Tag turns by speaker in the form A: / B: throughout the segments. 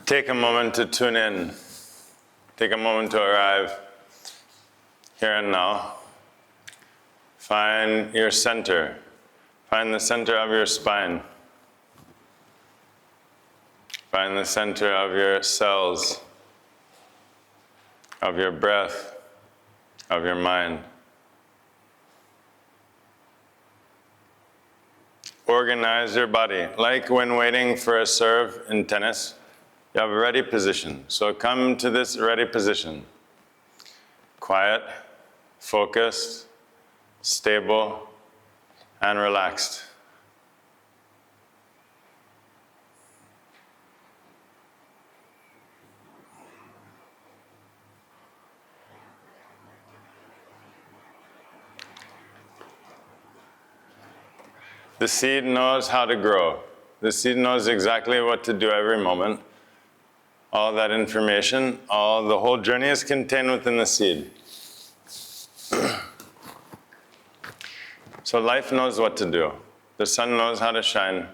A: Take a moment to tune in. Take a moment to arrive here and now. Find your center. Find the center of your spine. Find the center of your cells, of your breath, of your mind. Organize your body. Like when waiting for a serve in tennis, you have a ready position. So come to this ready position. Quiet, focused, stable, and relaxed. The seed knows how to grow. The seed knows exactly what to do every moment. All that information, the whole journey is contained within the seed. So life knows what to do. The sun knows how to shine.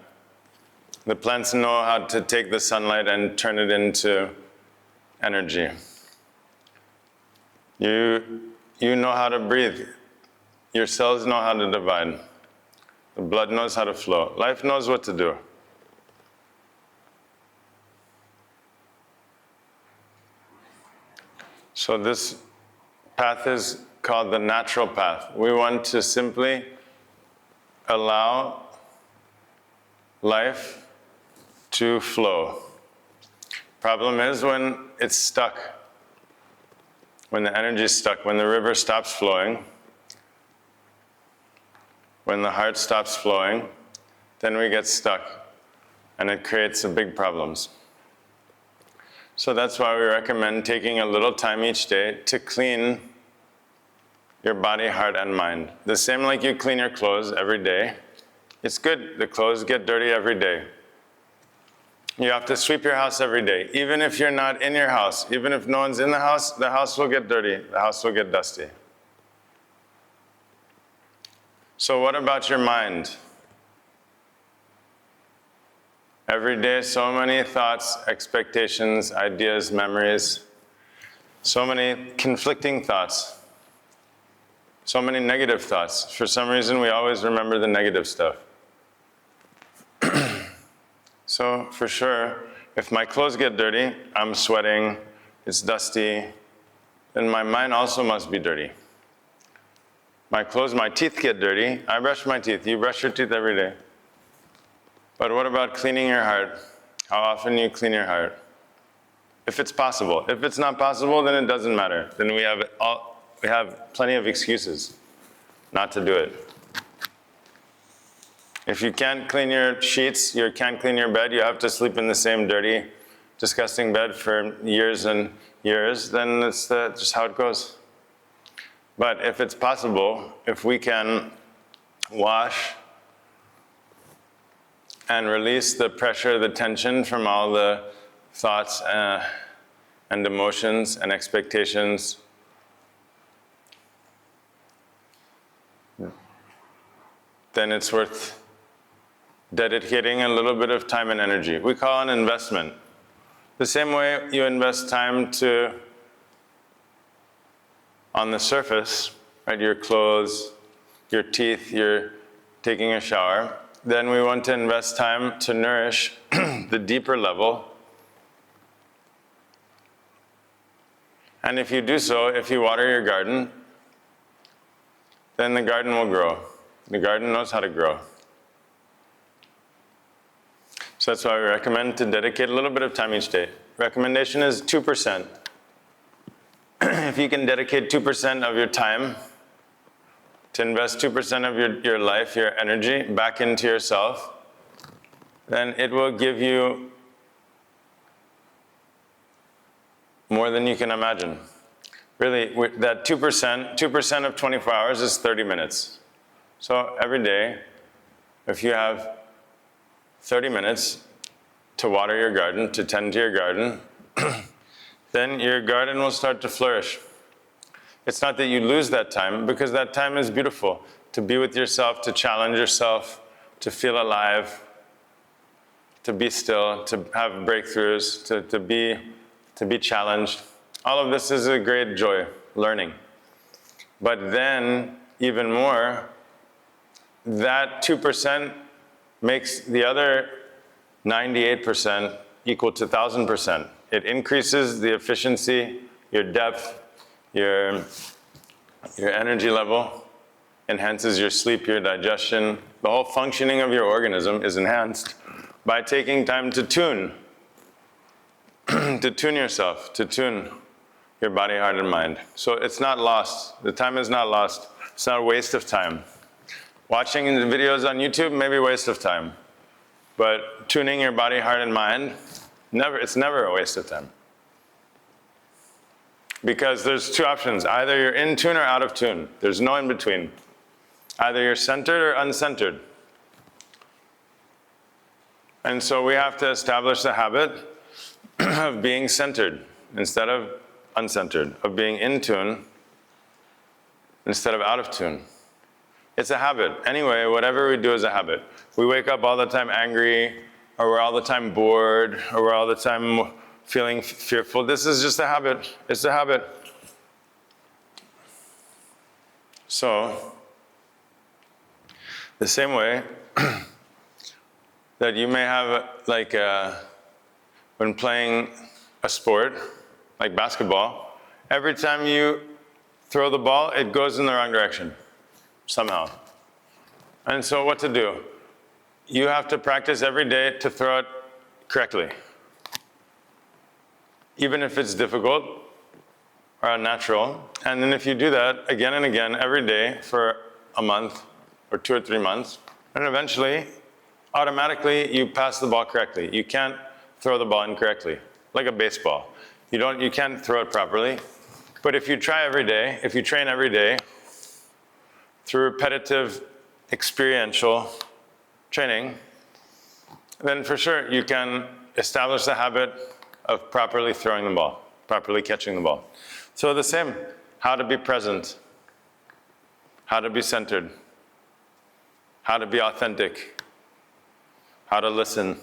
A: The plants know how to take the sunlight and turn it into energy. You know how to breathe. Your cells know how to divide. The blood knows how to flow. Life knows what to do. So this path is called the natural path. We want to simply allow life to flow. Problem is when it's stuck, when the energy is stuck, when the river stops flowing, when the heart stops flowing, then we get stuck, and it creates big problems. So that's why we recommend taking a little time each day to clean your body, heart, and mind. The same like you clean your clothes every day. It's good, the clothes get dirty every day. You have to sweep your house every day. Even if you're not in your house, even if no one's in the house will get dirty, the house will get dusty. So what about your mind? Every day, so many thoughts, expectations, ideas, memories, so many conflicting thoughts, so many negative thoughts. For some reason, we always remember the negative stuff. So for sure, if my clothes get dirty, I'm sweating, it's dusty, then my mind also must be dirty. My teeth get dirty, I brush my teeth. You brush your teeth every day. But what about cleaning your heart? How often you clean your heart? If it's possible. If it's not possible, then it doesn't matter. Then we have plenty of excuses not to do it. If you can't clean your sheets, you can't clean your bed, you have to sleep in the same dirty, disgusting bed for years and years, then it's just how it goes. But if it's possible, if we can wash and release the pressure, the tension from all the thoughts and emotions and expectations, then it's worth dedicating a little bit of time and energy. We call it an investment. The same way you invest time on the surface, right, your clothes, your teeth, you're taking a shower, then we want to invest time to nourish the deeper level. And if you do so, if you water your garden, then the garden will grow. The garden knows how to grow. So that's why we recommend to dedicate a little bit of time each day. Recommendation is 2%. If you can dedicate 2% of your time to invest 2% of your life, your energy, back into yourself, then it will give you more than you can imagine. Really, that 2% of 24 hours is 30 minutes. So every day, if you have 30 minutes to water your garden, to tend to your garden, then your garden will start to flourish. It's not that you lose that time, because that time is beautiful. To be with yourself, to challenge yourself, to feel alive, to be still, to have breakthroughs, to be challenged. All of this is a great joy, learning. But then, even more, that 2% makes the other 98% equal to 1,000%. It increases the efficiency, your depth, your energy level, enhances your sleep, your digestion. The whole functioning of your organism is enhanced by taking time to tune, to tune yourself, to tune your body, heart, and mind. So it's not lost. The time is not lost. It's not a waste of time. Watching the videos on YouTube may be a waste of time. But tuning your body, heart, and mind, it's never a waste of time. Because there's two options. Either you're in tune or out of tune. There's no in between. Either you're centered or uncentered. And so we have to establish the habit of being centered instead of uncentered, of being in tune instead of out of tune. It's a habit. Anyway, whatever we do is a habit. We wake up all the time angry, or we're all the time bored, or we're all the time feeling fearful. This is just a habit. It's a habit. So, the same way that you may have, like, when playing a sport, like basketball, every time you throw the ball, it goes in the wrong direction, somehow. And so what to do? You have to practice every day to throw it correctly. Even if it's difficult or unnatural. And then if you do that again and again, every day for a month or 2 or 3 months, and eventually, automatically, you pass the ball correctly. You can't throw the ball incorrectly, like a baseball. You can't throw it properly. But if you try every day, if you train every day, through repetitive, experiential training, then for sure you can establish the habit of properly throwing the ball, properly catching the ball. So the same, how to be present, how to be centered, how to be authentic, how to listen,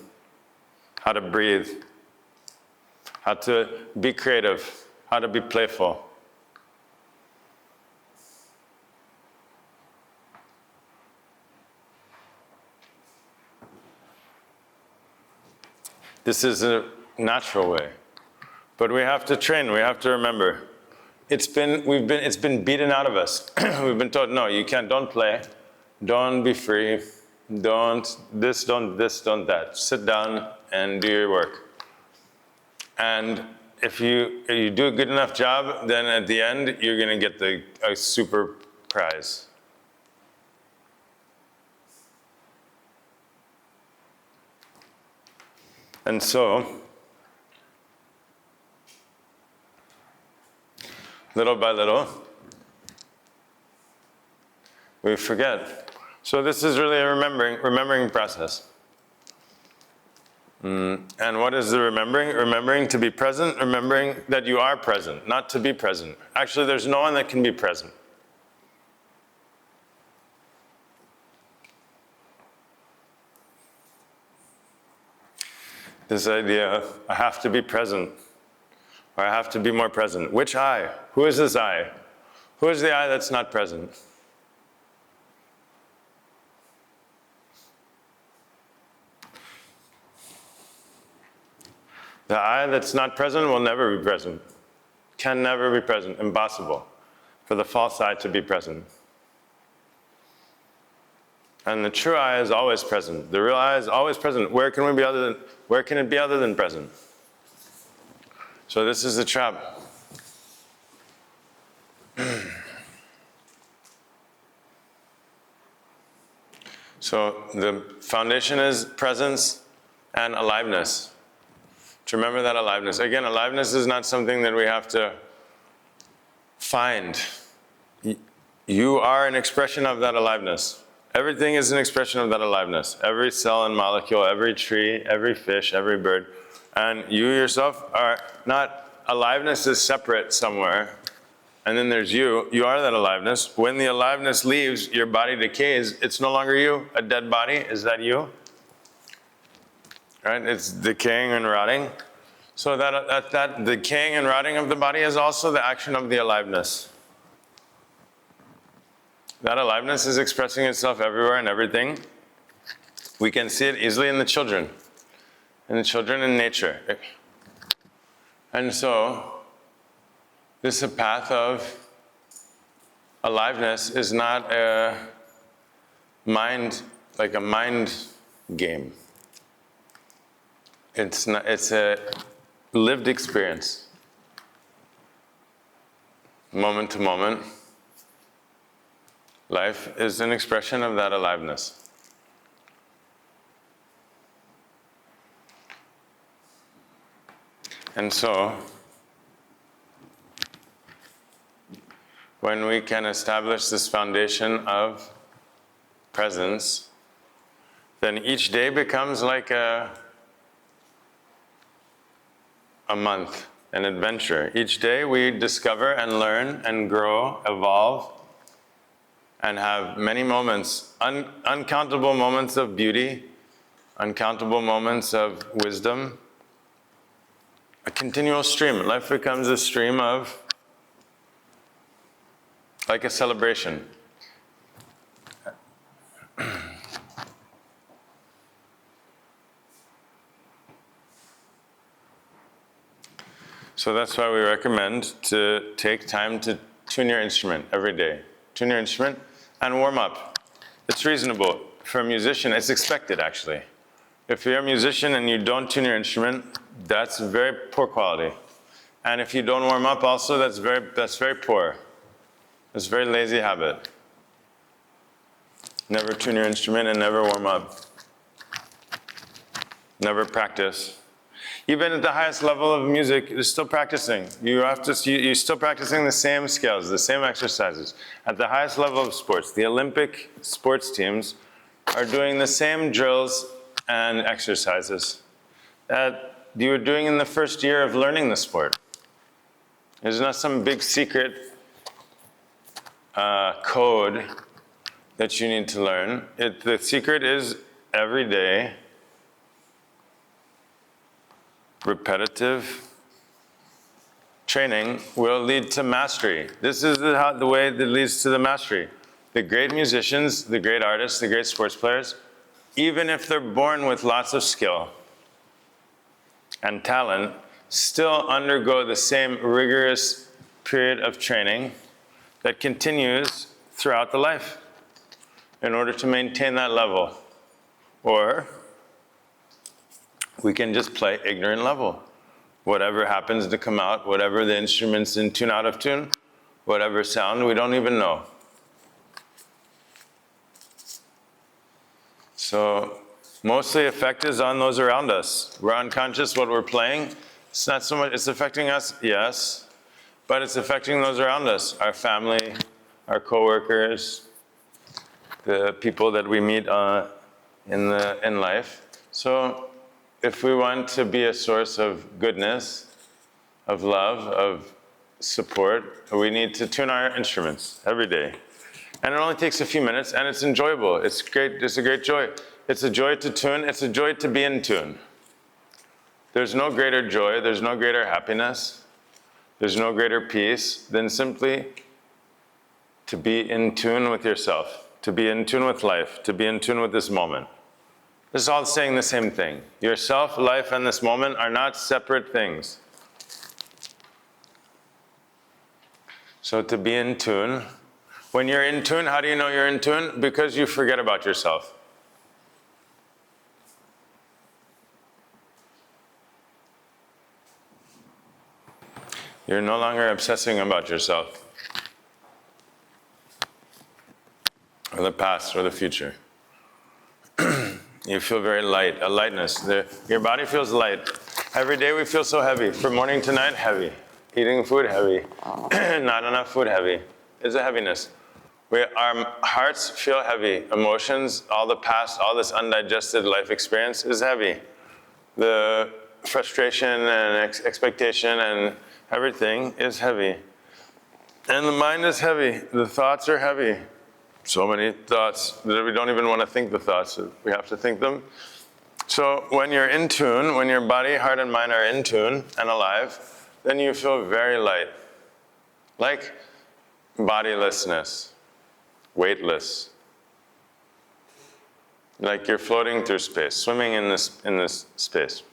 A: how to breathe, how to be creative, how to be playful. This is a natural way, but we have to train. We have to remember. It's been beaten out of us. We've been told, no, you can't. Don't play. Don't be free. Don't this. Don't that. Sit down and do your work. And if you do a good enough job, then at the end you're going to get a super prize. And so, little by little, we forget. So this is really a remembering process. And what is the remembering? Remembering to be present, remembering that you are present, not to be present. Actually, there's no one that can be present. This idea of, I have to be present, or I have to be more present. Which I? Who is this I? Who is the I that's not present? The I that's not present will never be present. Can never be present. Impossible for the false I to be present. And the true I is always present. The real I is always present. Where can it be other than present? So this is the trap. So the foundation is presence and aliveness. To remember that aliveness. Again, aliveness is not something that we have to find. You are an expression of that aliveness. Everything is an expression of that aliveness. Every cell and molecule, every tree, every fish, every bird. And you yourself are not, aliveness is separate somewhere. And then there's you. You are that aliveness. When the aliveness leaves, your body decays. It's no longer you. A dead body, is that you? right? It's decaying and rotting. So that decaying and rotting of the body is also the action of the aliveness. That aliveness is expressing itself everywhere and everything. We can see it easily in the children in nature. And so, this path of aliveness is not a mind game. It's a lived experience, moment to moment. Life is an expression of that aliveness. And so, when we can establish this foundation of presence, then each day becomes like a month, an adventure. Each day we discover and learn and grow, evolve, and have many moments, uncountable moments of beauty, uncountable moments of wisdom. A continual stream. Life becomes a stream of, like a celebration. So that's why we recommend to take time to tune your instrument every day. Tune your instrument and warm up. It's reasonable. For a musician, it's expected actually. If you're a musician and you don't tune your instrument, that's very poor quality. And if you don't warm up also, that's very poor. It's a very lazy habit. Never tune your instrument and never warm up. Never practice. Even at the highest level of music, you're still practicing. You're still practicing the same scales, the same exercises. At the highest level of sports, the Olympic sports teams are doing the same drills and exercises that you were doing in the first year of learning the sport. There's not some big secret code that you need to learn. The secret is every day, repetitive training will lead to mastery. This is the way that leads to the mastery. The great musicians, the great artists, the great sports players, even if they're born with lots of skill and talent, still undergo the same rigorous period of training that continues throughout the life in order to maintain that level. Or we can just play ignorant level. Whatever happens to come out, whatever the instrument's in tune, out of tune, whatever sound, we don't even know. So mostly effect is on those around us. We're unconscious what we're playing. It's not so much, it's affecting us, yes, but it's affecting those around us, our family, our coworkers, the people that we meet in life. So if we want to be a source of goodness, of love, of support, we need to tune our instruments every day. And it only takes a few minutes, and it's enjoyable. It's great. It's a great joy. It's a joy to tune. It's a joy to be in tune. There's no greater joy. There's no greater happiness. There's no greater peace than simply to be in tune with yourself, to be in tune with life, to be in tune with this moment. This is all saying the same thing. Yourself, life, and this moment are not separate things. So to be in tune, when you're in tune, how do you know you're in tune? Because you forget about yourself. You're no longer obsessing about yourself, or the past, or the future. You feel very light, a lightness. Your body feels light. Every day we feel so heavy. From morning to night, heavy. Eating food, heavy. Not enough food, heavy. It's a heaviness. Our hearts feel heavy. Emotions, all the past, all this undigested life experience is heavy. The frustration and expectation and everything is heavy. And the mind is heavy. The thoughts are heavy. So many thoughts that we don't even want to think the thoughts. We have to think them. So when you're in tune, when your body, heart, and mind are in tune and alive, then you feel very light. Like bodilessness, weightless. Like you're floating through space, swimming in this space.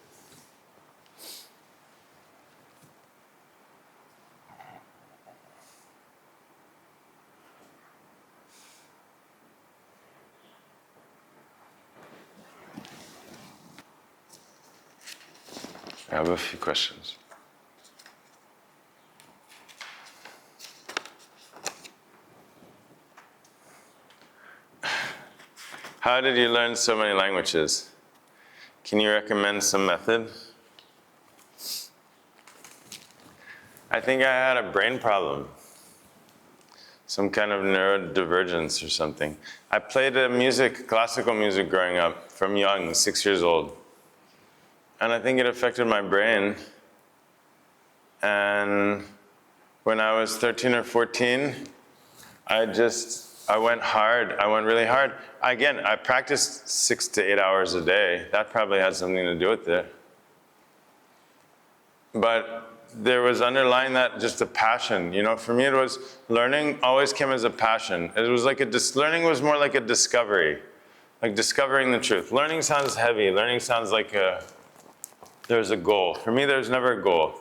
A: I have a few questions. How did you learn so many languages? Can you recommend some method? I think I had a brain problem. Some kind of neurodivergence or something. I played classical music growing up, from young, 6 years old. And I think it affected my brain. And when I was 13 or 14, I went hard. I went really hard. Again, I practiced 6 to 8 hours a day. That probably had something to do with it. But there was underlying that just a passion. For me, it was learning always came as a passion. It was like learning was more like a discovery, like discovering the truth. Learning sounds heavy. Learning sounds like there's a goal. For me, there's never a goal.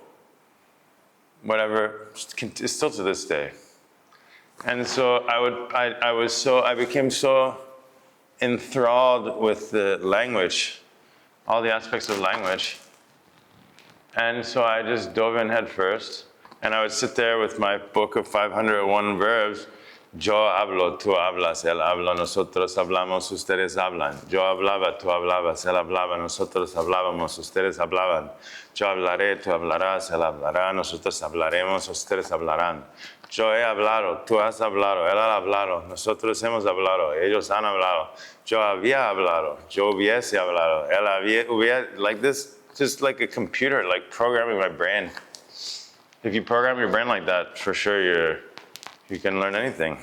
A: Whatever, it's still to this day. And so I became so enthralled with the language, all the aspects of language. And so I just dove in head first. And I would sit there with my book of 501 verbs. Yo hablo, tú hablas, él habla, nosotros hablamos, ustedes hablan. Yo hablaba, tú hablabas, él hablaba, nosotros hablábamos, ustedes hablaban. Yo hablaré, tú hablarás, él hablará, nosotros hablaremos, ustedes hablarán. Yo he hablado, tú has hablado, él ha hablado, nosotros hemos hablado, ellos han hablado. Yo había hablado, yo hubiese hablado, él hubiera, like this, just like a computer, like programming my brain. If you program your brain like that, for sure you can learn anything.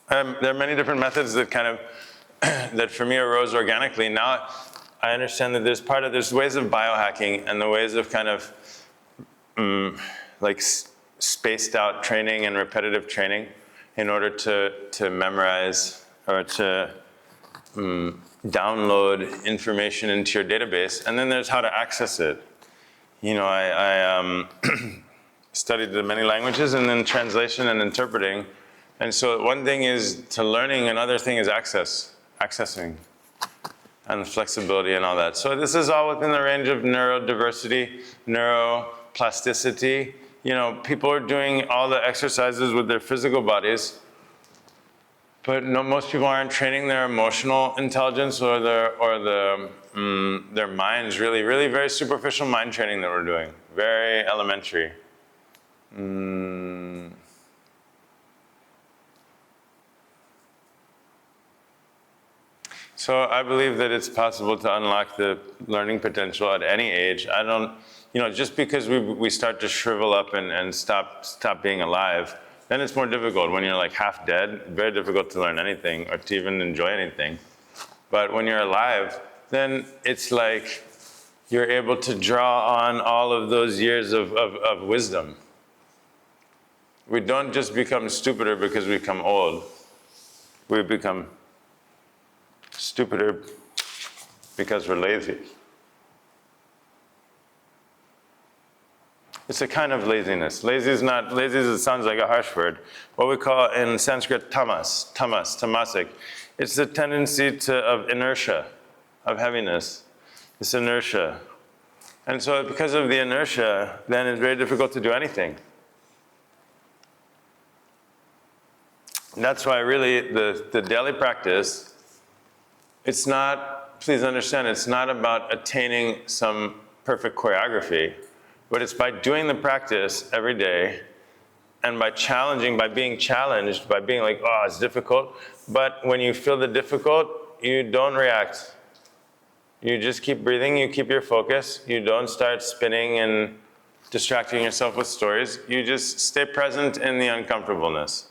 A: There are many different methods that that for me arose organically. Now I understand that there's ways of biohacking and the ways of like spaced out training and repetitive training in order to memorize or to download information into your database. And then there's how to access it. I studied the many languages and then translation and interpreting. And so one thing is to learning, another thing is accessing and the flexibility and all that. So this is all within the range of neurodiversity, neuroplasticity. People are doing all the exercises with their physical bodies, but most people aren't training their emotional intelligence or their minds, really very superficial mind training that we're doing, very elementary. So I believe that it's possible to unlock the learning potential at any age. I don't, just because we start to shrivel up and stop being alive, then it's more difficult. When you're like half dead, very difficult to learn anything or to even enjoy anything. But when you're alive, then it's like you're able to draw on all of those years of wisdom. We don't just become stupider because we become old. We become stupider because we're lazy. It's a kind of laziness. Lazy it sounds like a harsh word. What we call in Sanskrit tamasic. It's the tendency of inertia, of heaviness. It's inertia. And so because of the inertia, then it's very difficult to do anything. And that's why really the daily practice, please understand, it's not about attaining some perfect choreography, but it's by doing the practice every day and by being challenged, by being like, oh, it's difficult. But when you feel the difficult, you don't react. You just keep breathing, you keep your focus, you don't start spinning and distracting yourself with stories. You just stay present in the uncomfortableness.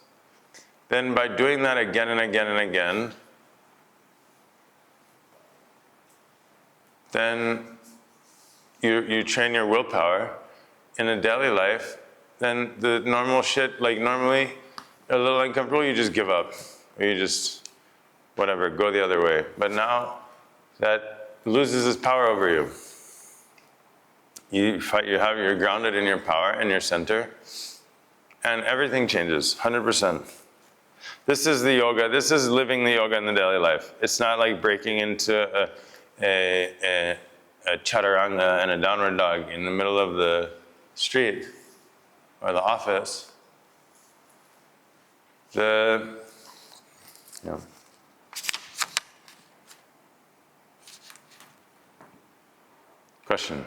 A: Then by doing that again and again and again, then you train your willpower in a daily life, then the normal shit, like normally a little uncomfortable, you just give up. Or you just, whatever, go the other way. But now that loses its power over you. You're grounded in your power and your center, and everything changes, 100%. This is the yoga, this is living the yoga in the daily life. It's not like breaking into a chaturanga and a downward dog in the middle of the street or the office. Question.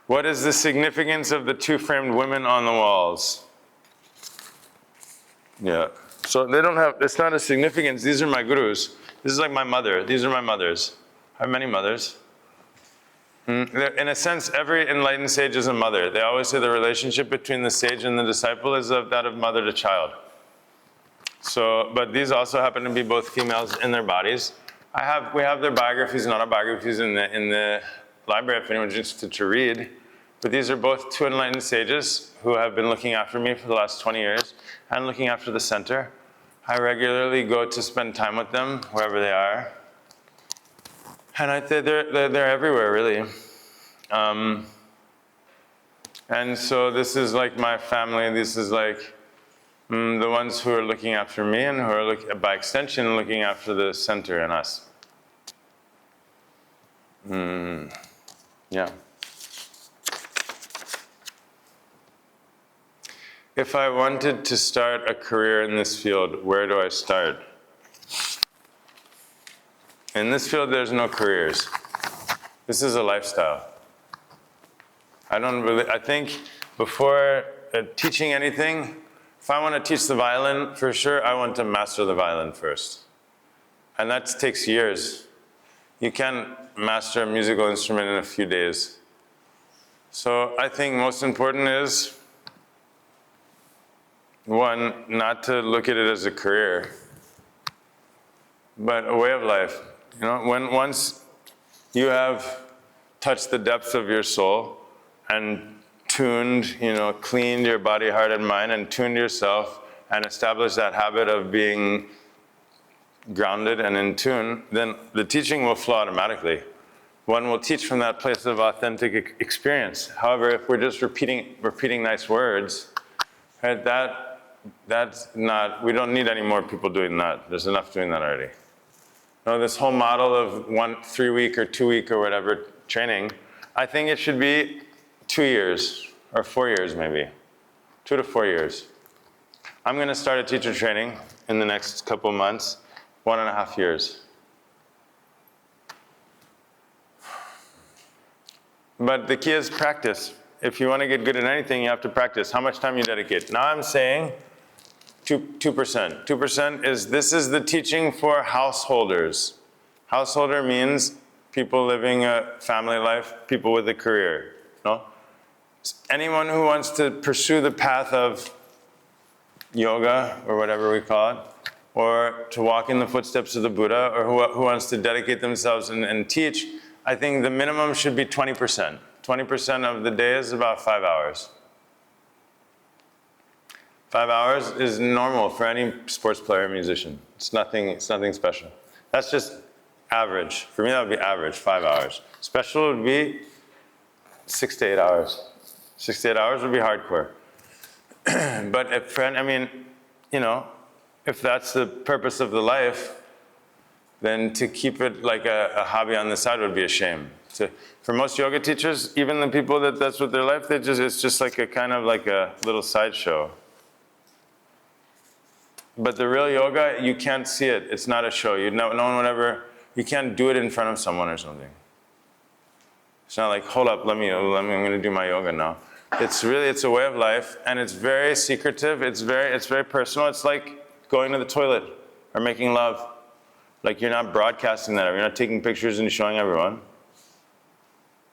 A: What is the significance of the two framed women on the walls? Yeah. So they don't have, it's not a significance. These are my gurus. This is like my mother. These are my mothers. I have many mothers. In a sense, every enlightened sage is a mother. They always say the relationship between the sage and the disciple is of that of mother to child. So, but these also happen to be both females in their bodies. We have their biographies and autobiographies in the library if anyone's interested to read. But these are both two enlightened sages who have been looking after me for the last 20 years and looking after the center. I regularly go to spend time with them, wherever they are. And I'd say they're everywhere, really. And so this is like my family. This is like the ones who are looking after me and who are, by extension, looking after the center and us. Yeah. If I wanted to start a career in this field, where do I start? In this field, there's no careers. This is a lifestyle. I think before teaching anything, if I want to teach the violin, for sure, I want to master the violin first. And that takes years. You can't master a musical instrument in a few days. So I think most important is, one, not to look at it as a career, but a way of life. You know, once you have touched the depths of your soul and tuned, cleaned your body, heart, and mind, and tuned yourself and established that habit of being grounded and in tune, then the teaching will flow automatically. One will teach from that place of authentic experience. However, if we're just repeating nice words, right, that's not, we don't need any more people doing that. There's enough doing that already. No, this whole model of 3-week or 2-week or whatever training, I think it should be 2 years or 4 years maybe, 2 to 4 years. I'm going to start a teacher training in the next couple months, 1.5 years. But the key is practice. If you want to get good at anything, you have to practice. How much time you dedicate? Now I'm saying 2%. 2% this is the teaching for householders. Householder means people living a family life, people with a career. No? Anyone who wants to pursue the path of yoga, or whatever we call it, or to walk in the footsteps of the Buddha, or who wants to dedicate themselves and teach, I think the minimum should be 20%. 20% of the day is about 5 hours. 5 hours is normal for any sports player or musician. It's nothing special. That's just average. For me, that would be average, 5 hours. Special would be 6 to 8 hours. 6 to 8 hours would be hardcore. But if that's the purpose of the life, then to keep it like a hobby on the side would be a shame. For most yoga teachers, even the people that's with their life, it's just like a kind of like a little sideshow. But the real yoga, you can't see it. It's not a show. No one would ever, you can't do it in front of someone or something. It's not like, hold up, I'm going to do my yoga now. It's a way of life, and it's very secretive. It's very personal. It's like going to the toilet or making love. Like, you're not broadcasting that. You're not taking pictures and showing everyone.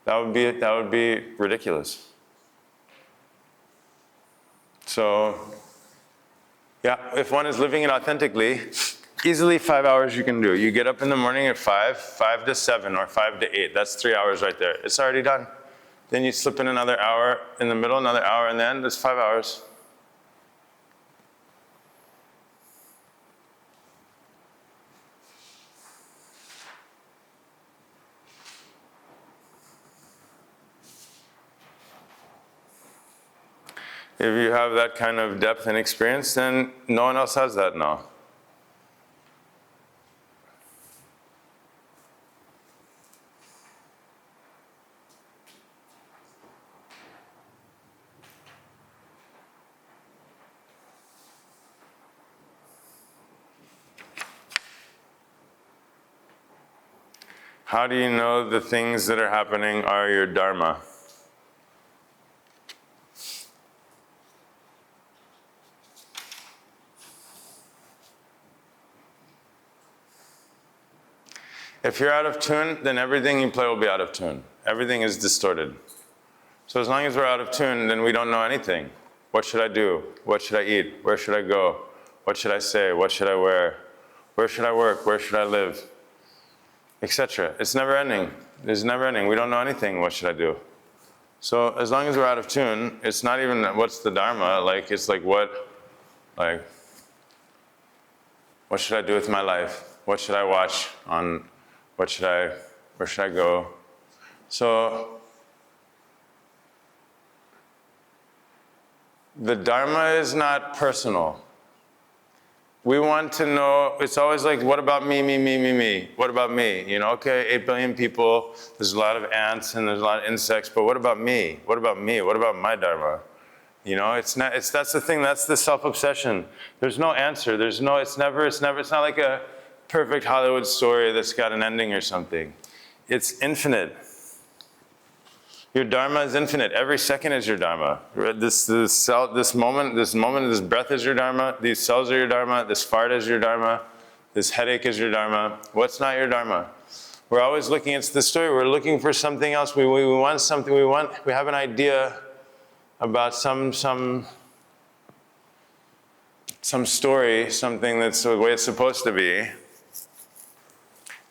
A: That would be ridiculous. So, yeah, if one is living it authentically, Easily 5 hours you can do. You get up in the morning at 5 to 7, or 5 to 8. That's 3 hours right there. It's already done. Then you slip in another hour in the middle, another hour, and then it's 5 hours. If you have that kind of depth and experience, then no one else has that now. How do you know the things that are happening are your dharma? If you're out of tune, then everything you play will be out of tune. Everything is distorted. So as long as we're out of tune, then we don't know anything. What should I do? What should I eat? Where should I go? What should I say? What should I wear? Where should I work? Where should I live? Etc. It's never ending. It's never ending. We don't know anything. What should I do? So as long as we're out of tune, it's not even what's the dharma. Like, it's like what should I do with my life? What should I watch on? Where should I go? So the dharma is not personal. We want to know, it's always like, what about me, me, me, me, me? What about me? You know, okay, 8 billion people, there's a lot of ants and there's a lot of insects, but what about me? What about me? What about my dharma? You know, that's the thing, that's the self-obsession. There's no answer, it's not like a perfect Hollywood story that's got an ending or something. It's infinite. Your dharma is infinite. Every second is your dharma. This moment, this breath is your dharma. These cells are your dharma. This fart is your dharma. This headache is your dharma. What's not your dharma? We're always looking at the story. We're looking for something else. We want something. We have an idea about some story, something that's the way it's supposed to be.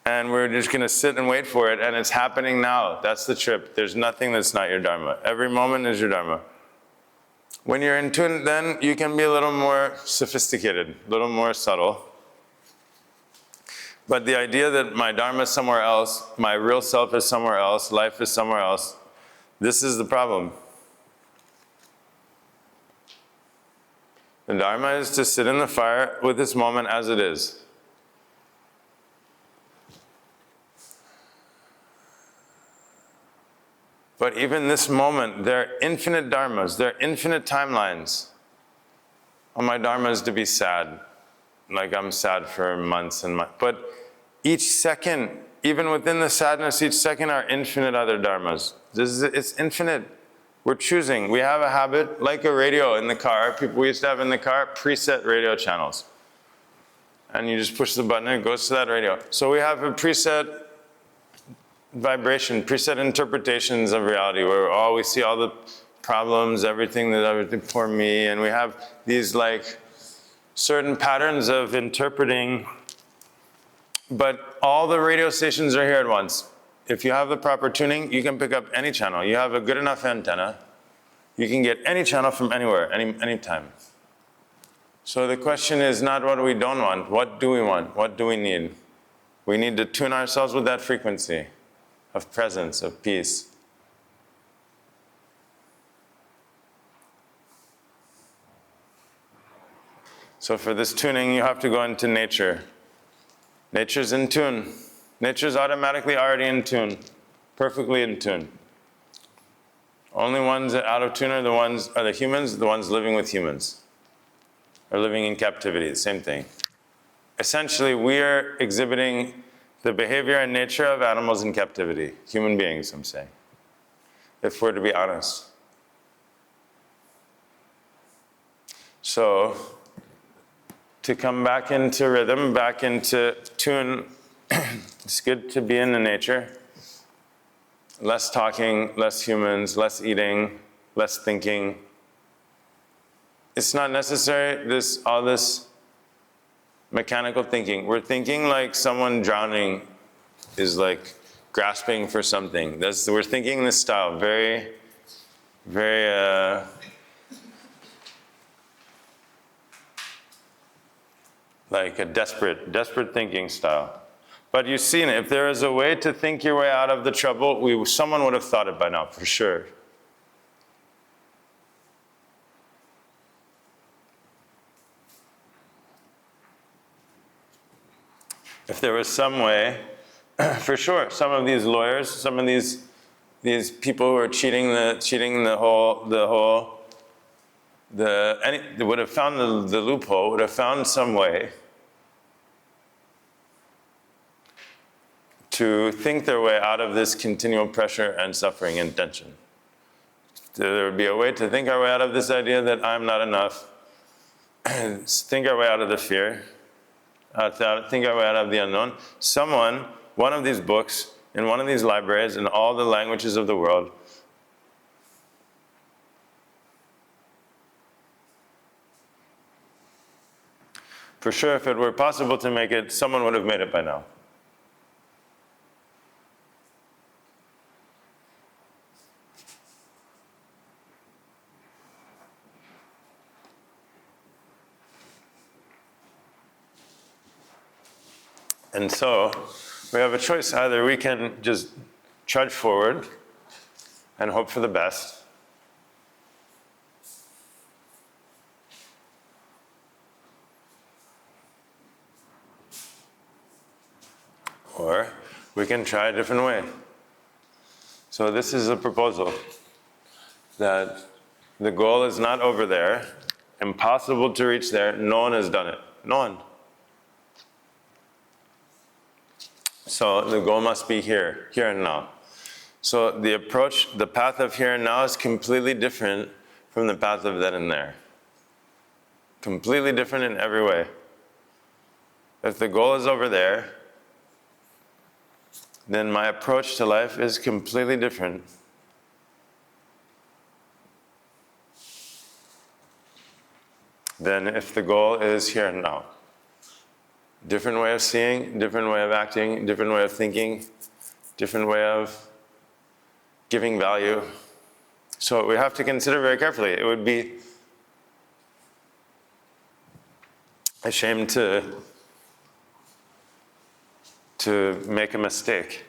A: And we're just going to sit and wait for it, and it's happening now. That's the trip. There's nothing that's not your dharma. Every moment is your dharma. When you're in tune, then you can be a little more sophisticated, a little more subtle. But the idea that my dharma is somewhere else, my real self is somewhere else, life is somewhere else, this is the problem. The dharma is to sit in the fire with this moment as it is. But even this moment, there are infinite dharmas, there are infinite timelines. Oh, my dharma is to be sad. Like I'm sad for months and months. But each second, even within the sadness, each second are infinite other dharmas. It's infinite. We're choosing. We have a habit, like a radio in the car. We used to have in the car preset radio channels. And you just push the button and it goes to that radio. So we have a preset vibration, preset interpretations of reality, where we see all the problems, everything for me, and we have these like certain patterns of interpreting, but all the radio stations are here at once. If you have the proper tuning, you can pick up any channel. You have a good enough antenna, you can get any channel from anywhere, anytime. So the question is not what we don't want, what do we want, what do we need? We need to tune ourselves with that frequency of presence, of peace. So for this tuning, you have to go into nature. Nature's in tune. Nature's automatically already in tune, perfectly in tune. Only ones that are out of tune are the humans, the ones living with humans, or living in captivity, the same thing. Essentially, we are exhibiting the behavior and nature of animals in captivity, human beings, I'm saying, if we're to be honest. So, to come back into rhythm, back into tune, it's good to be in the nature. Less talking, less humans, less eating, less thinking. It's not necessary, all this mechanical thinking. We're thinking like someone drowning is like grasping for something. We're thinking this style, very, very, like a desperate thinking style. But you've seen it. If there is a way to think your way out of the trouble, someone would have thought it by now, for sure. If there was some way, for sure, some of these lawyers, some of these people who are they would have found the loophole, would have found some way to think their way out of this continual pressure and suffering and tension. There would be a way to think our way out of this idea that I'm not enough, think our way out of the fear, think our way out of the unknown. Someone, one of these books, in one of these libraries, in all the languages of the world, for sure, if it were possible to make it, someone would have made it by now. And so, we have a choice. Either we can just trudge forward and hope for the best, or we can try a different way. So this is a proposal that the goal is not over there, impossible to reach there, no one has done it, no one. So the goal must be here and now. So the approach, the path of here and now is completely different from the path of then and there. Completely different in every way. If the goal is over there, then my approach to life is completely different. Than if the goal is here and now. Different way of seeing, different way of acting, different way of thinking, different way of giving value. So we have to consider very carefully. It would be a shame to make a mistake.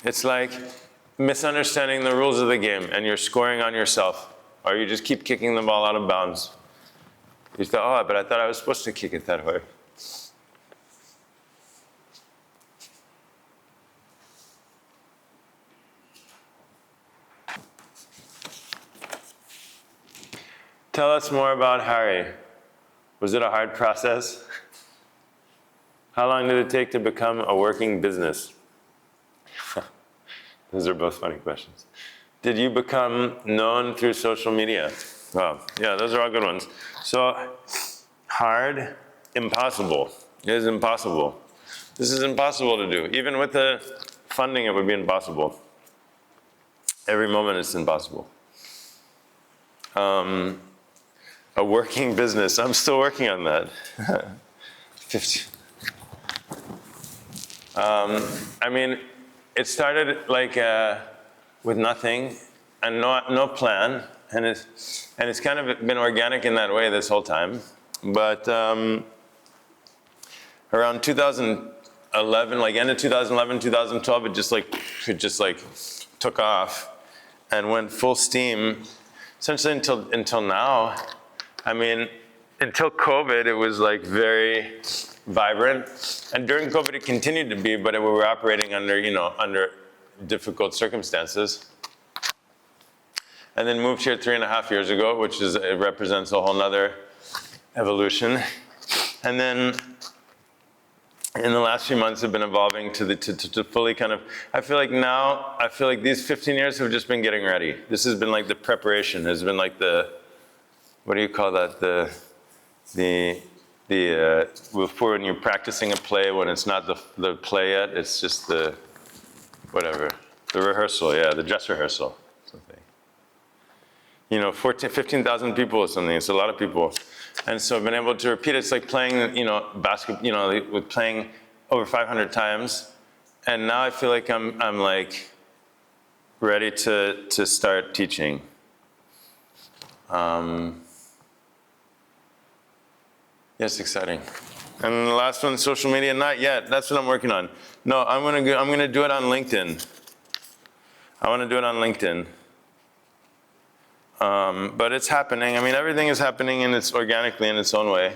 A: It's like misunderstanding the rules of the game and you're scoring on yourself, or you just keep kicking the ball out of bounds. You thought, oh, but I thought I was supposed to kick it that way. Tell us more about Hari. Was it a hard process? How long did it take to become a working business? Those are both funny questions. Did you become known through social media? Wow, yeah, those are all good ones. So, hard, impossible. It is impossible. This is impossible to do. Even with the funding, it would be impossible. Every moment it's impossible. A working business, I'm still working on that. 50. I mean, it started like with nothing and no plan, and it's kind of been organic in that way this whole time. But around 2011, like end of 2011, 2012, it just took off and went full steam. Essentially until now. I mean, until COVID, it was like very vibrant, and during COVID it continued to be, but we were operating under difficult circumstances. And then moved here 3.5 years ago, it represents a whole nother evolution. And then in the last few months have been evolving to fully kind of, I feel like these 15 years have just been getting ready. This has been like the preparation, has been like what do you call that? Before when you're practicing a play, when it's not the play yet, it's just the rehearsal, yeah, the dress rehearsal, something. 15,000 people or something. It's a lot of people. And so I've been able to repeat it. It's like playing, basketball, with playing over 500 times. And now I feel like I'm like ready to start teaching. Yes, exciting. And the last one, social media, not yet. That's what I'm working on. No, I'm gonna do it on LinkedIn. I want to do it on LinkedIn. But it's happening. I mean, everything is happening organically in its own way.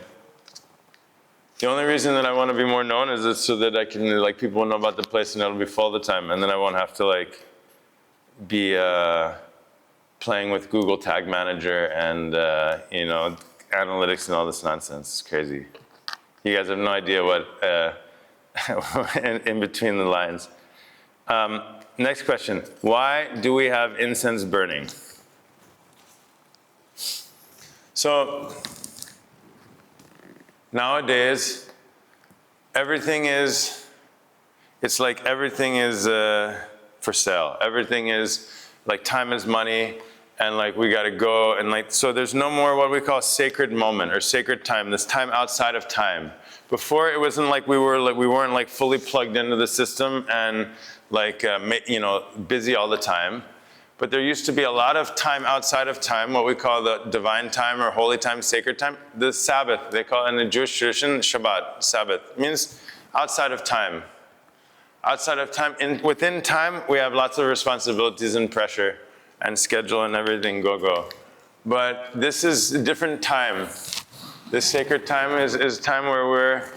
A: The only reason that I want to be more known is so that I can, people will know about the place and it'll be full all the time. And then I won't have to, be playing with Google Tag Manager and, analytics and all this nonsense. It's crazy. You guys have no idea what, in between the lines. Next question. Why do we have incense burning? So, nowadays, everything is for sale. Everything is time is money, and we gotta go, and so there's no more what we call sacred moment or sacred time, this time outside of time. Before, it wasn't we weren't fully plugged into the system and busy all the time. But there used to be a lot of time outside of time, what we call the divine time or holy time, sacred time. The Sabbath, they call it in the Jewish tradition, Shabbat, Sabbath. It means outside of time. Outside of time, within time, we have lots of responsibilities and pressure and schedule and everything, go. But this is a different time. This sacred time is time where we're,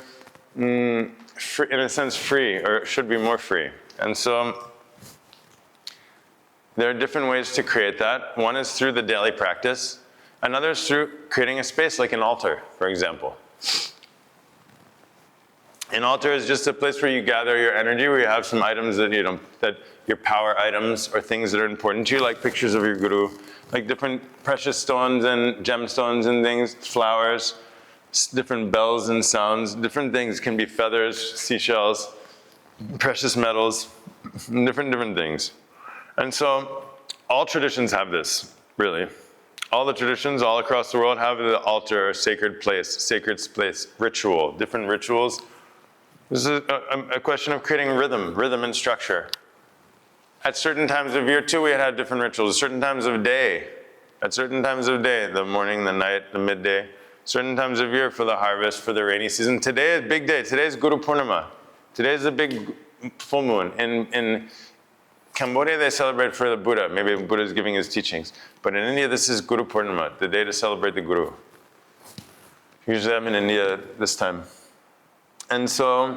A: free, in a sense, free, or should be more free. And so, there are different ways to create that. One is through the daily practice. Another is through creating a space like an altar, for example. An altar is just a place where you gather your energy, where you have some items that your power items or things that are important to you, like pictures of your guru, like different precious stones and gemstones and things, flowers, different bells and sounds, different things. Can be feathers, seashells, precious metals, different things. And so all traditions have this, really. All the traditions all across the world have the altar, sacred place, ritual, different rituals. This is a question of creating rhythm and structure. At certain times of year too, we had different rituals. At certain times of day, the morning, the night, the midday. Certain times of year for the harvest, for the rainy season. Today is a big day. Today is Guru Purnima. Today is a big full moon. In Cambodia, they celebrate for the Buddha. Maybe Buddha is giving his teachings. But in India, this is Guru Purnima, the day to celebrate the Guru. Usually I'm in India this time. And so,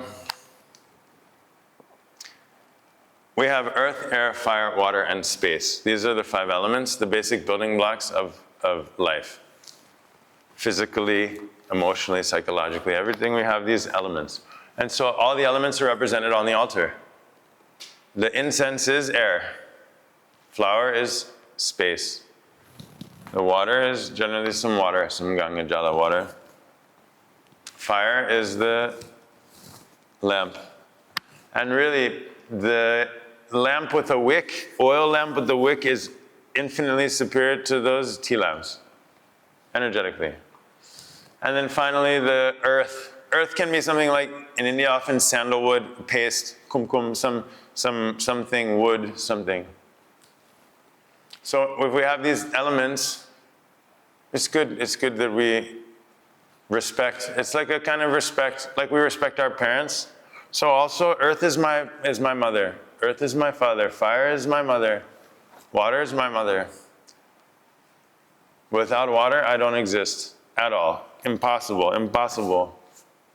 A: we have earth, air, fire, water, and space. These are the 5 elements, the basic building blocks of life. Physically, emotionally, psychologically, everything we have these elements. And so all the elements are represented on the altar. The incense is air. Flower is space. The water is generally some water, some Ganga Jala water. Fire is the lamp. And really, the lamp with a wick, oil lamp with the wick, is infinitely superior to those tea lamps, energetically. And then finally, the earth. Earth can be something like, in India, often sandalwood, paste, kumkum, something, wood, something. So if we have these elements, it's good that we respect. It's like a kind of respect, like we respect our parents. So also, earth is my mother. Earth is my father. Fire is my mother. Water is my mother. Without water, I don't exist at all. Impossible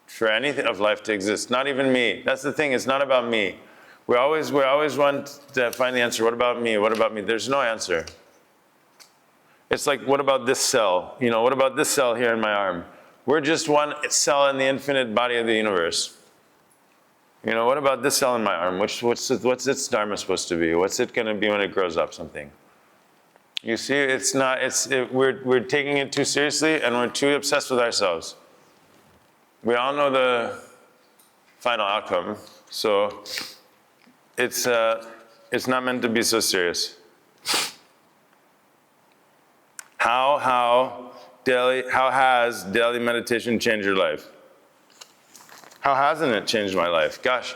A: for anything of life to exist. Not even me. That's the thing. It's not about me. We always want to find the answer. What about me? What about me? There's no answer. It's like, what about this cell? What about this cell here in my arm? We're just one cell in the infinite body of the universe. What about this cell in my arm? What's its dharma supposed to be? What's it going to be when it grows up? Something. You see, we're taking it too seriously, and we're too obsessed with ourselves. We all know the final outcome, so it's not meant to be so serious. How has daily meditation changed your life? How hasn't it changed my life? Gosh,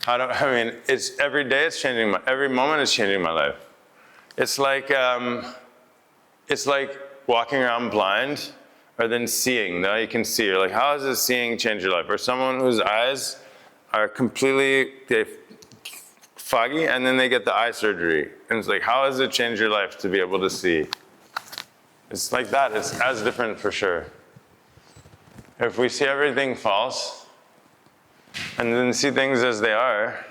A: it's every day it's changing every moment is changing my life. It's like walking around blind or then seeing. Now you can see. You're like, how does seeing change your life? Or someone whose eyes are completely foggy and then they get the eye surgery. And it's like, how has it changed your life to be able to see? It's like that. It's as different for sure. If we see everything false and then see things as they are,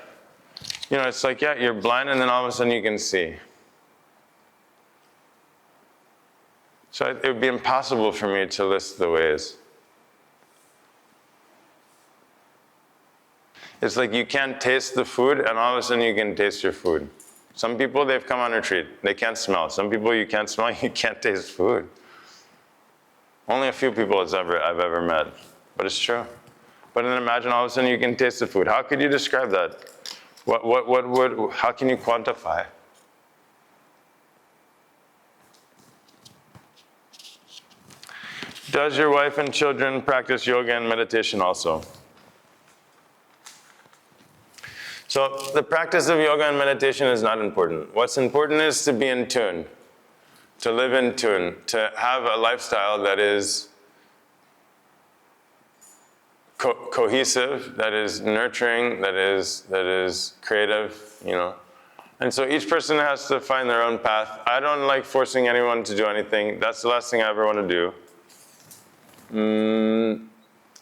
A: it's like, yeah, you're blind and then all of a sudden you can see. So it would be impossible for me to list the ways. It's like you can't taste the food and all of a sudden you can taste your food. Some people, they've come on retreat. They can't smell. Some people, you can't smell, you can't taste food. Only a few people I've ever met, but it's true. But then imagine all of a sudden you can taste the food. How could you describe that? How can you quantify? Does your wife and children practice yoga and meditation also? So the practice of yoga and meditation is not important. What's important is to be in tune, to live in tune, to have a lifestyle that is cohesive, that is nurturing, that is creative, And so each person has to find their own path. I don't like forcing anyone to do anything. That's the last thing I ever want to do.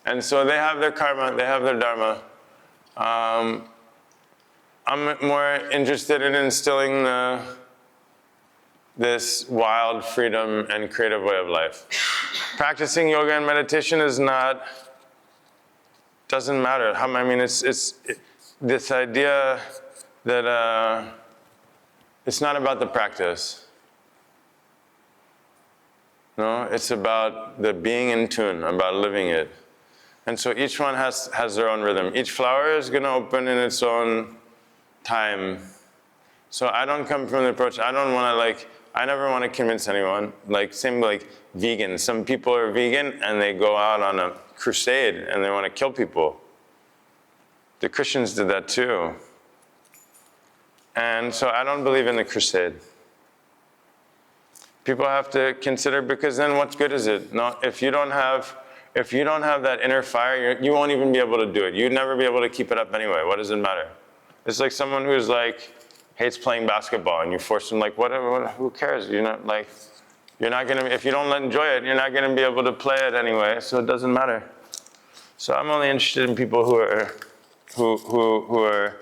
A: And so they have their karma, they have their dharma. I'm more interested in instilling this wild freedom and creative way of life. Practicing yoga and meditation doesn't matter. It's this idea that it's not about the practice. No, it's about the being in tune, about living it. And so each one has their own rhythm. Each flower is going to open in its own time. So I don't come from the approach, I never want to convince anyone. Same like vegan. Some people are vegan and they go out on a crusade and they want to kill people. The Christians did that too. And so I don't believe in the crusade. People have to consider, because then what good is it? No, if you don't have that inner fire, you won't even be able to do it. You'd never be able to keep it up anyway. What does it matter? It's like someone who's hates playing basketball and you force them whatever, who cares? If you don't enjoy it, you're not gonna be able to play it anyway, so it doesn't matter. So I'm only interested in people who are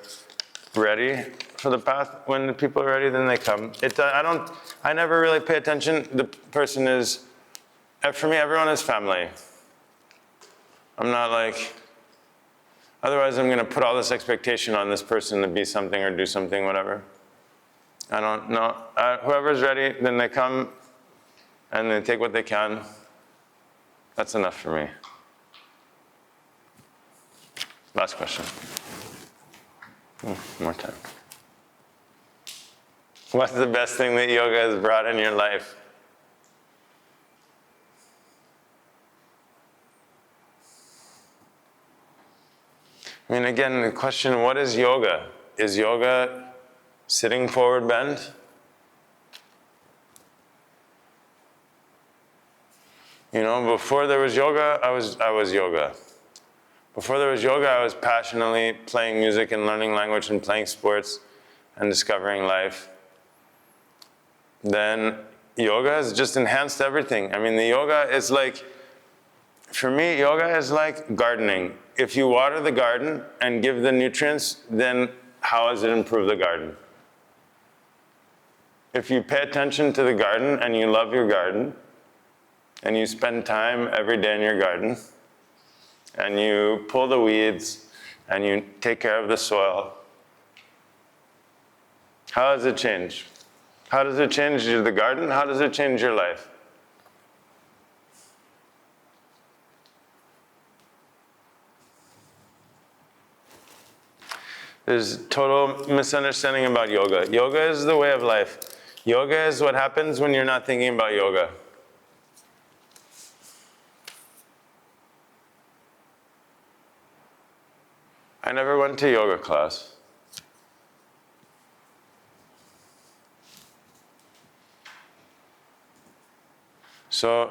A: ready for the path. When the people are ready, then they come. I never really pay attention. The person is, for me, everyone is family. I'm not otherwise I'm going to put all this expectation on this person to be something or do something, whatever. I don't know. Whoever's ready, then they come and they take what they can. That's enough for me. Last question. More time. What's the best thing that yoga has brought in your life? Again, the question, what is yoga? Is yoga sitting forward bend? Before there was yoga, I was yoga. Before there was yoga, I was passionately playing music and learning language and playing sports and discovering life. Then yoga has just enhanced everything. The yoga is for me, yoga is like gardening. If you water the garden and give the nutrients, then how does it improve the garden? If you pay attention to the garden and you love your garden, and you spend time every day in your garden, and you pull the weeds, and you take care of the soil, how does it change? How does it change the garden? How does it change your life? There's total misunderstanding about yoga. Yoga is the way of life. Yoga is what happens when you're not thinking about yoga. I never went to yoga class. So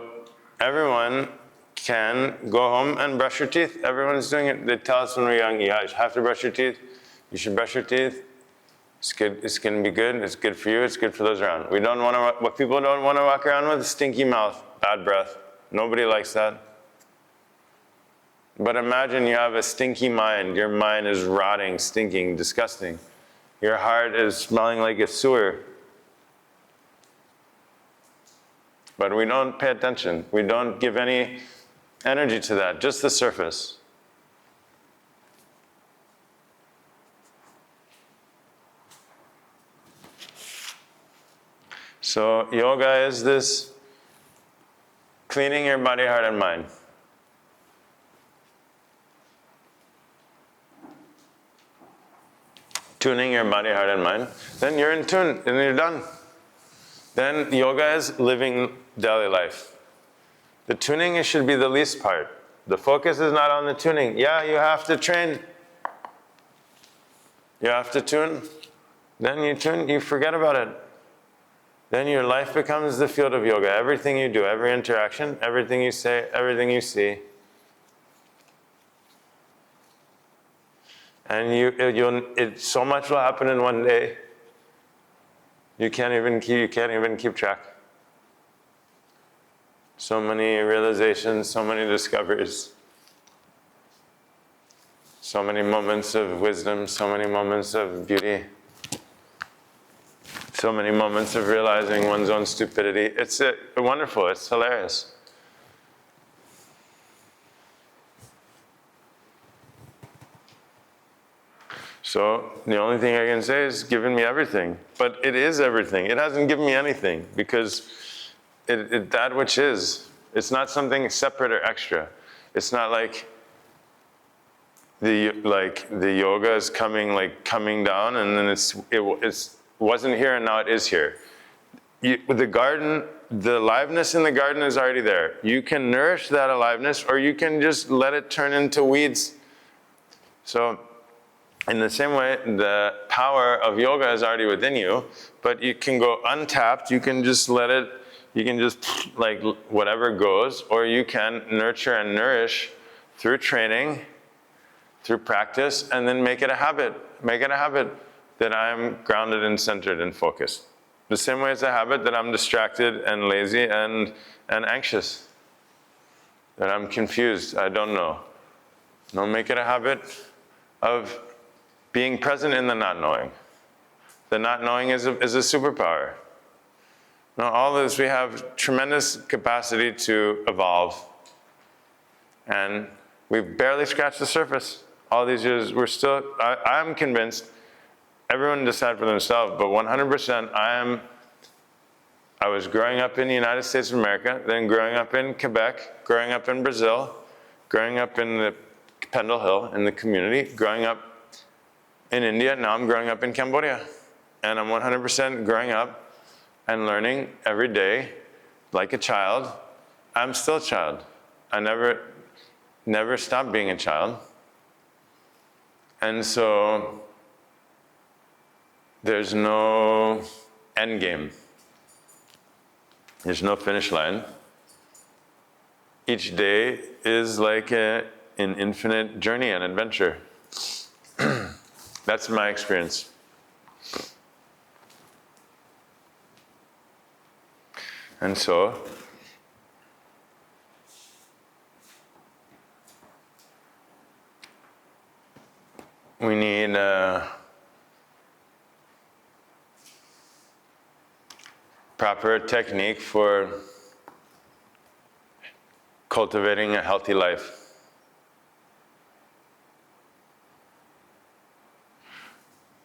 A: everyone can go home and brush your teeth. Everyone's doing it. They tell us when we're young, you have to brush your teeth. You should brush your teeth. It's good. It's going to be good. It's good for you. It's good for those around. We don't want to. What people don't want to walk around with is stinky mouth, bad breath. Nobody likes that. But imagine you have a stinky mind. Your mind is rotting, stinking, disgusting. Your heart is smelling like a sewer. But we don't pay attention. We don't give any energy to that, just the surface. So yoga is this cleaning your body, heart, and mind. Tuning your body, heart, and mind. Then you're in tune, and you're done. Then yoga is living daily life. The tuning should be the least part. The focus is not on the tuning. Yeah, you have to train. You have to tune. Then you tune, you forget about it. Then your life becomes the field of yoga. Everything you do, every interaction, everything you say, everything you see. And so much will happen in one day. You can't even keep track. So many realizations, so many discoveries, so many moments of wisdom, so many moments of beauty, so many moments of realizing one's own stupidity. It's wonderful. It's hilarious. So the only thing I can say is given me everything. But it is everything. It hasn't given me anything because that which is. It's not something separate or extra. It's not like the yoga is coming down and then it wasn't here and now it is here. The garden, the aliveness in the garden is already there. You can nourish that aliveness or you can just let it turn into weeds. So in the same way, the power of yoga is already within you, but you can go untapped. You can just let it, you can just whatever goes, or you can nurture and nourish through training, through practice, and then make it a habit. Make it a habit that I'm grounded and centered and focused. The same way it's a habit that I'm distracted and lazy and anxious, that I'm confused, I don't know. No, make it a habit of being present in the not knowing. The not knowing is a superpower. Now, all this, we have tremendous capacity to evolve. And we've barely scratched the surface. All these years, I'm convinced, everyone decide for themselves, but 100% I was growing up in the United States of America, then growing up in Quebec, growing up in Brazil, growing up in the Pendle Hill, in the community, growing up in India, now I'm growing up in Cambodia. And I'm 100% growing up and learning every day like a child. I'm still a child. I never stopped being a child. And so there's no end game. There's no finish line. Each day is like an infinite journey and adventure. That's my experience. And so, we need proper technique for cultivating a healthy life.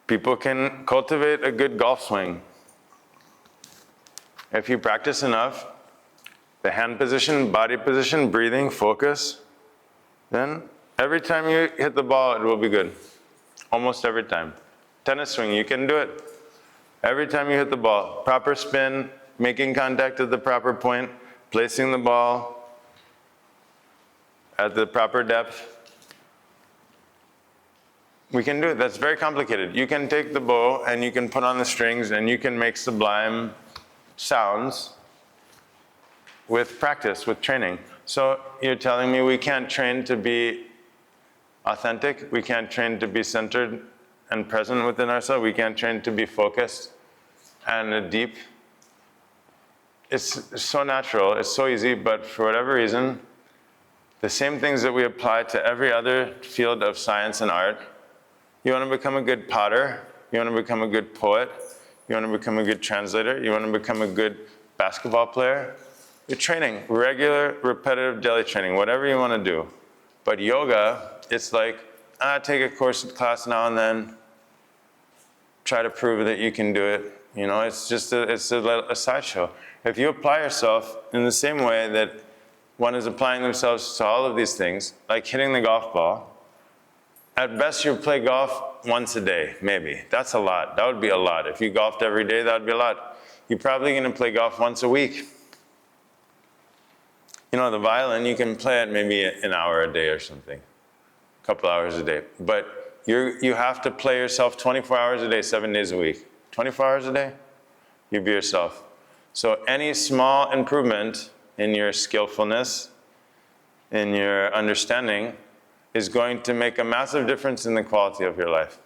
A: People can cultivate a good golf swing. If you practice enough, the hand position, body position, breathing, focus, then every time you hit the ball, it will be good. Almost every time. Tennis swing, you can do it. Every time you hit the ball, proper spin, making contact at the proper point, placing the ball at the proper depth. We can do it. That's very complicated. You can take the bow and you can put on the strings and you can make sublime sounds with practice, with training. So you're telling me we can't train to be authentic? We can't train to be centered and present within ourselves? We can't train to be focused and deep? It's so natural, it's so easy, but for whatever reason, the same things that we apply to every other field of science and art. You want to become a good potter, you want to become a good poet, you want to become a good translator, you want to become a good basketball player, you're training, regular, repetitive daily training, whatever you want to do. But yoga, it's like, take a class now and then, try to prove that you can do it. You know, it's just a sideshow. If you apply yourself in the same way that one is applying themselves to all of these things, like hitting the golf ball, at best you play golf once a day, maybe. That's a lot. That would be a lot. If you golfed every day, that would be a lot. You're probably going to play golf once a week. You know, the violin, you can play it maybe an hour a day or something, a couple hours a day. But you have to play yourself 24 hours a day, 7 days a week. 24 hours a day, you be yourself. So any small improvement in your skillfulness, in your understanding, is going to make a massive difference in the quality of your life.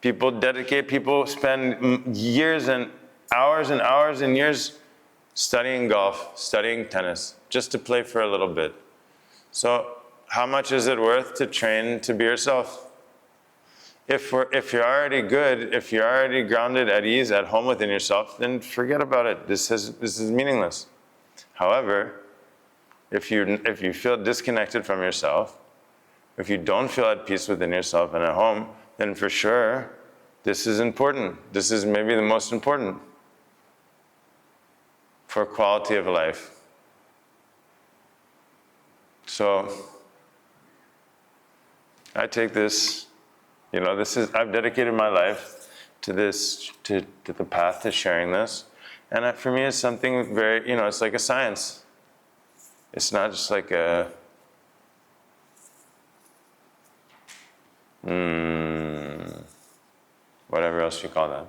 A: People spend years and hours and years studying golf, studying tennis, just to play for a little bit. So how much is it worth to train to be yourself? If you're already good, if you're already grounded at ease, at home within yourself, then forget about it. This is meaningless. However, if you feel disconnected from yourself, if you don't feel at peace within yourself and at home, then for sure, this is important. This is maybe the most important for quality of life. So I take this, I've dedicated my life to this, to the path, to sharing this. And for me, it's something very, it's like a science. It's not just like a, whatever else you call that.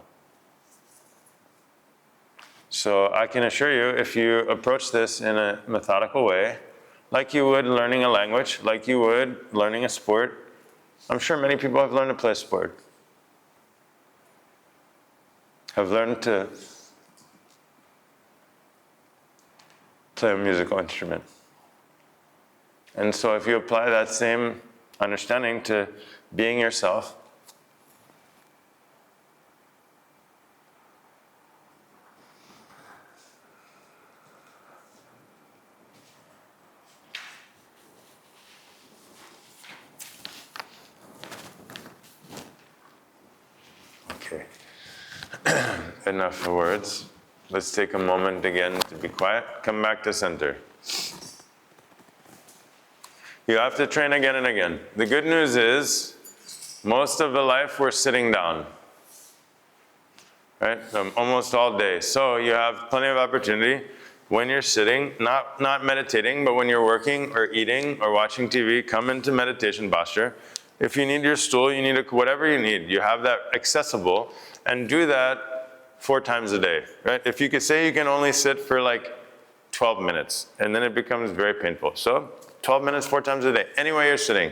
A: So I can assure you, if you approach this in a methodical way, like you would learning a language, like you would learning a sport, I'm sure many people have learned to play a sport, have learned to play a musical instrument. And so if you apply that same understanding to being yourself, okay, enough words. Let's take a moment again to be quiet. Come back to center. You have to train again and again. The good news is, most of the life we're sitting down, right? Almost all day. So you have plenty of opportunity when you're sitting, not meditating, but when you're working or eating or watching TV, come into meditation posture. If you need your stool, you need whatever you need. You have that accessible, and do that 4 times a day, right? If you could say you can only sit for like 12 minutes, and then it becomes very painful. So 12 minutes, 4 times a day, anywhere you're sitting.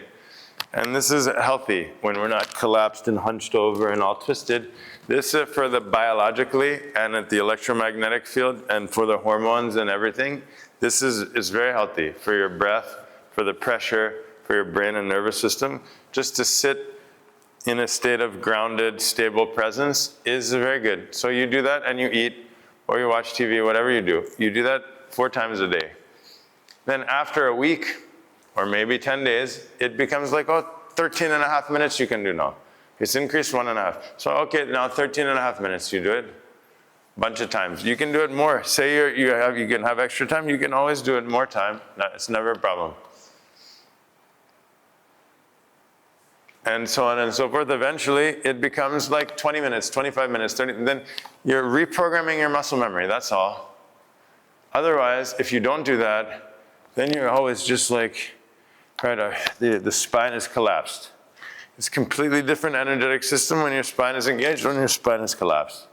A: And this is healthy when we're not collapsed and hunched over and all twisted. This is for the biologically and at the electromagnetic field and for the hormones and everything. This is very healthy for your breath, for the pressure, for your brain and nervous system. Just to sit in a state of grounded, stable presence is very good. So you do that and you eat or you watch TV, whatever you do. You do that 4 times a day. Then after a week, or maybe 10 days, it becomes like, 13 and a half minutes you can do now. It's increased 1.5. So, okay, now 13 and a half minutes, you do it a bunch of times. You can do it more. Say you can have extra time, you can always do it more time. It's never a problem. and so on and so forth. Eventually, it becomes like 20 minutes, 25 minutes, 30, and then you're reprogramming your muscle memory, that's all. Otherwise, if you don't do that, then you're always just like, right, the spine is collapsed. It's a completely different energetic system when your spine is engaged, when your spine is collapsed.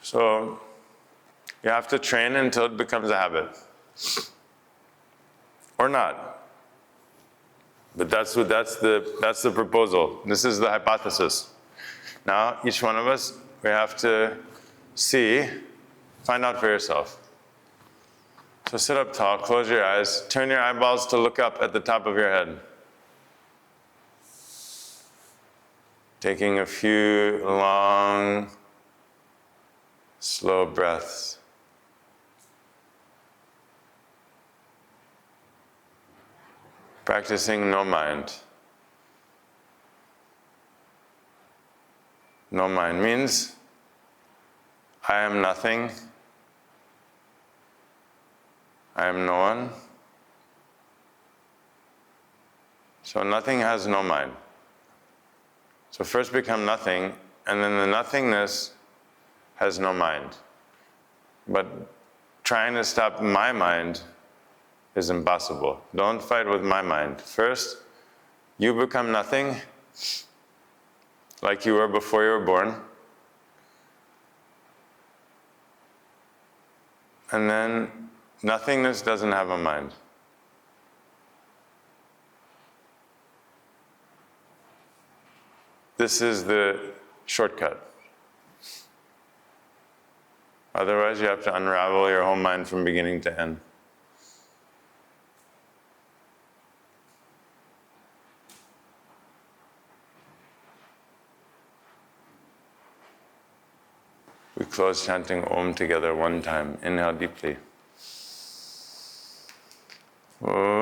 A: So you have to train until it becomes a habit. Or not. But that's the proposal. This is the hypothesis. Now, each one of us, we have to find out for yourself. So sit up tall, close your eyes, turn your eyeballs to look up at the top of your head. Taking a few long, slow breaths. Practicing no mind. No mind means I am nothing, I am no one. So nothing has no mind. So first become nothing, and then the nothingness has no mind. But trying to stop my mind is impossible. Don't fight with my mind. First, you become nothing, like you were before you were born. And then nothingness doesn't have a mind. This is the shortcut. Otherwise, you have to unravel your whole mind from beginning to end. We close chanting Om together one time. Inhale deeply. Om.